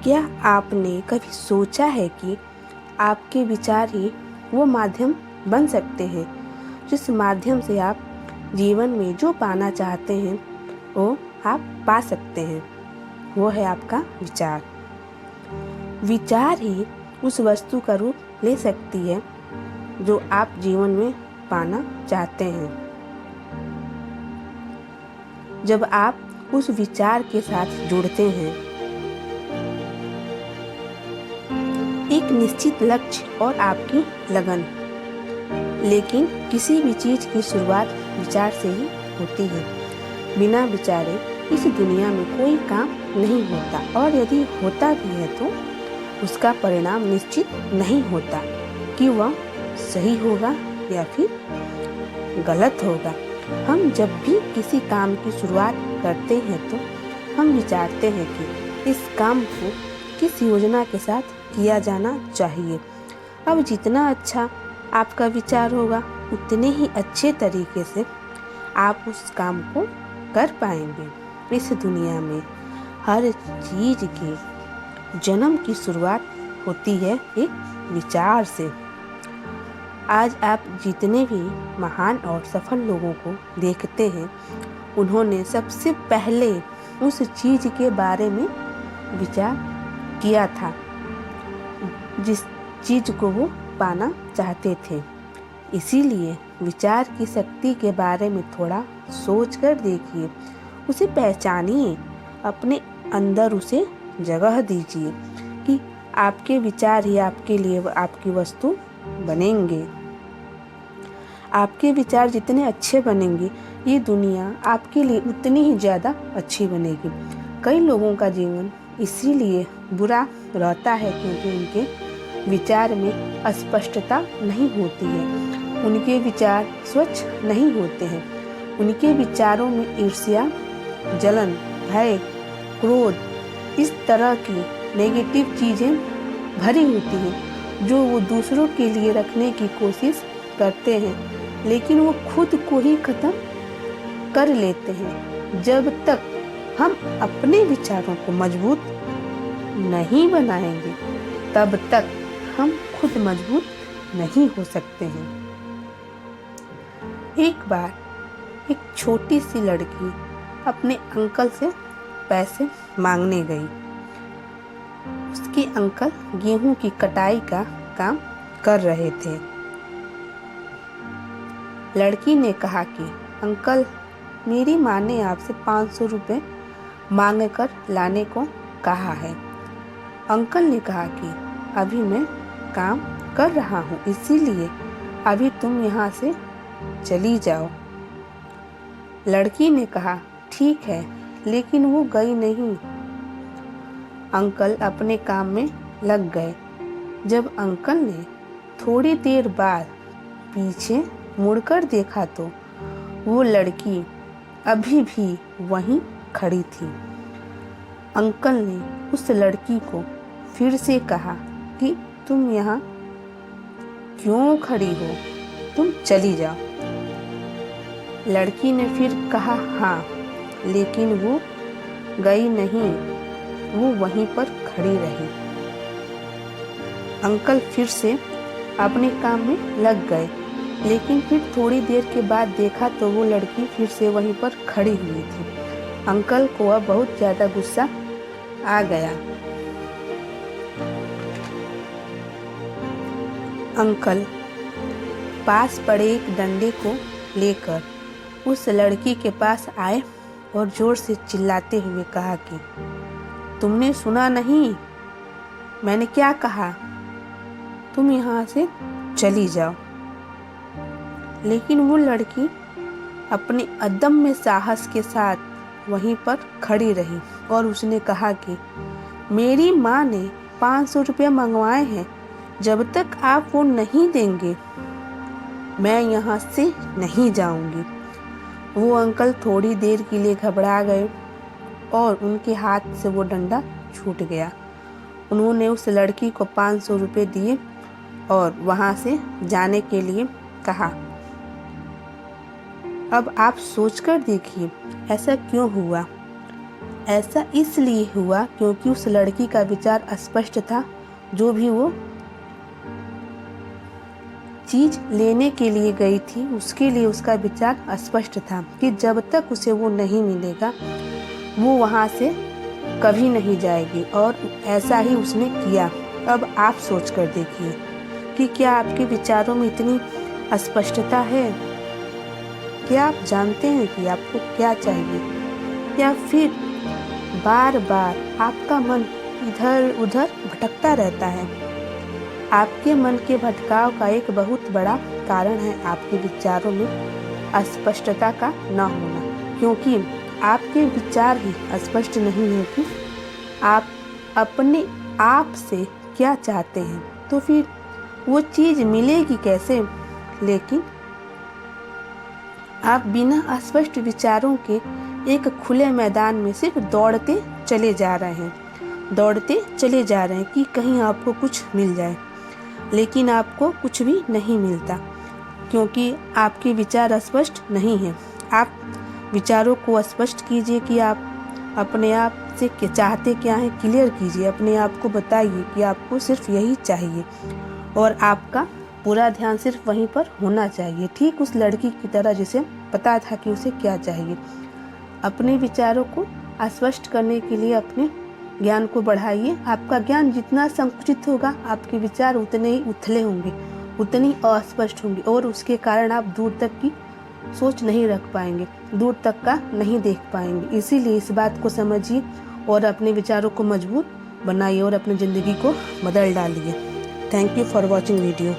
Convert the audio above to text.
क्या आपने कभी सोचा है कि आपके विचार ही वो माध्यम बन सकते हैं जिस माध्यम से आप जीवन में जो पाना चाहते हैं वो आप पा सकते हैं? वो है आपका विचार। विचार ही उस वस्तु का रूप ले सकती है जो आप जीवन में पाना चाहते हैं। जब आप उस विचार के साथ जुड़ते हैं, एक निश्चित लक्ष्य और आपकी लगन। लेकिन किसी भी चीज की शुरुआत विचार से ही होती है। बिना विचारे इस दुनिया में कोई काम नहीं होता, और यदि होता भी है तो उसका परिणाम निश्चित नहीं होता कि वह सही होगा या फिर गलत होगा। हम जब भी किसी काम की शुरुआत करते हैं तो हम विचारते हैं कि इस काम को किस योजना के साथ किया जाना चाहिए। अब जितना अच्छा आपका विचार होगा उतने ही अच्छे तरीके से आप उस काम को कर पाएंगे। इस दुनिया में हर चीज के जन्म की शुरुआत होती है एक विचार से। आज आप जितने भी महान और सफल लोगों को देखते हैं, उन्होंने सबसे पहले उस चीज के बारे में विचार किया था जिस चीज को वो पाना चाहते थे। इसीलिए विचार की शक्ति के बारे में थोड़ा सोचकर देखिए, उसे पहचानिए, अपने अंदर उसे जगह दीजिए कि आपके विचार ही आपके लिए आपकी वस्तु बनेंगे। आपके विचार जितने अच्छे बनेंगे, ये दुनिया आपके लिए उतनी ही ज़्यादा अच्छी बनेगी। कई लोगों का जीवन इसीलिए बुरा रहता है क्योंकि उनके विचार में अस्पष्टता नहीं होती है, उनके विचार स्वच्छ नहीं होते हैं, उनके विचारों में ईर्ष्या, जलन, भय, क्रोध, इस तरह की नेगेटिव चीज़ें भरी होती हैं जो वो दूसरों के लिए रखने की कोशिश करते हैं, लेकिन वो खुद को ही खत्म कर लेते हैं। जब तक हम अपने विचारों को मजबूत नहीं बनाएंगे, तब तक हम खुद मजबूत नहीं हो सकते हैं। एक बार एक छोटी सी लड़की अपने अंकल से पैसे मांगने गई। उसके अंकल गेहूं की कटाई का काम कर रहे थे। लड़की ने कहा कि अंकल, मेरी माँ ने आपसे 500 रुपये मांग कर लाने को कहा है। अंकल ने कहा कि अभी मैं काम कर रहा हूँ, इसीलिए अभी तुम यहाँ से चली जाओ। लड़की ने कहा ठीक है, लेकिन वो गई नहीं। अंकल अपने काम में लग गए। जब अंकल ने थोड़ी देर बाद पीछे मुड़कर देखा तो वो लड़की अभी भी वहीं खड़ी थी। अंकल ने उस लड़की को फिर से कहा कि तुम यहाँ क्यों खड़ी हो, तुम चली जाओ। लड़की ने फिर कहा हाँ, लेकिन वो गई नहीं, वो वहीं पर खड़ी रही। अंकल फिर से अपने काम में लग गए, लेकिन फिर थोड़ी देर के बाद देखा तो वो लड़की फिर से वहीं पर खड़ी हुई थी। अंकल को अब बहुत ज़्यादा गुस्सा आ गया। अंकल पास पड़े एक डंडे को लेकर उस लड़की के पास आए और जोर से चिल्लाते हुए कहा कि तुमने सुना नहीं, मैंने क्या कहा, तुम यहाँ से चली जाओ। लेकिन वो लड़की अपने अदम्य साहस के साथ वहीं पर खड़ी रही और उसने कहा कि मेरी माँ ने 500 रुपये मंगवाए हैं, जब तक आप वो नहीं देंगे मैं यहाँ से नहीं जाऊँगी। वो अंकल थोड़ी देर के लिए घबरा गए और उनके हाथ से वो डंडा छूट गया। उन्होंने उस लड़की को 500 रुपये दिए और वहाँ से जाने के लिए कहा। अब आप सोचकर देखिए ऐसा क्यों हुआ। ऐसा इसलिए हुआ क्योंकि उस लड़की का विचार अस्पष्ट था। जो भी वो चीज लेने के लिए गई थी उसके लिए उसका विचार अस्पष्ट था कि जब तक उसे वो नहीं मिलेगा वो वहाँ से कभी नहीं जाएगी, और ऐसा ही उसने किया। अब आप सोच कर देखिए कि क्या आपके विचारों में इतनी अस्पष्टता है? क्या आप जानते हैं कि आपको क्या चाहिए, या फिर बार बार आपका मन इधर उधर भटकता रहता है? आपके मन के भटकाव का एक बहुत बड़ा कारण है आपके विचारों में अस्पष्टता का न होना, क्योंकि आपके विचार ही स्पष्ट नहीं है कि आप अपने आप से क्या चाहते हैं, तो फिर वो चीज़ मिलेगी कैसे? लेकिन आप बिना स्पष्ट विचारों के एक खुले मैदान में सिर्फ दौड़ते चले जा रहे हैं कि कहीं आपको कुछ मिल जाए, लेकिन आपको कुछ भी नहीं मिलता क्योंकि आपके विचार स्पष्ट नहीं हैं। आप विचारों को स्पष्ट कीजिए कि आप अपने आप से चाहते क्या हैं, क्लियर कीजिए, अपने आप को बताइए कि आपको सिर्फ यही चाहिए और आपका पूरा ध्यान सिर्फ वहीं पर होना चाहिए, ठीक उस लड़की की तरह जिसे पता था कि उसे क्या चाहिए। अपने विचारों को स्पष्ट करने के लिए अपने ज्ञान को बढ़ाइए। आपका ज्ञान जितना संकुचित होगा आपके विचार उतने ही उथले होंगे, उतनी अस्पष्ट होंगे, और उसके कारण आप दूर तक की सोच नहीं रख पाएंगे, दूर तक का नहीं देख पाएंगे। इसीलिए इस बात को समझिए और अपने विचारों को मजबूत बनाइए और अपनी ज़िंदगी को बदल डालिए। Thank you for watching video.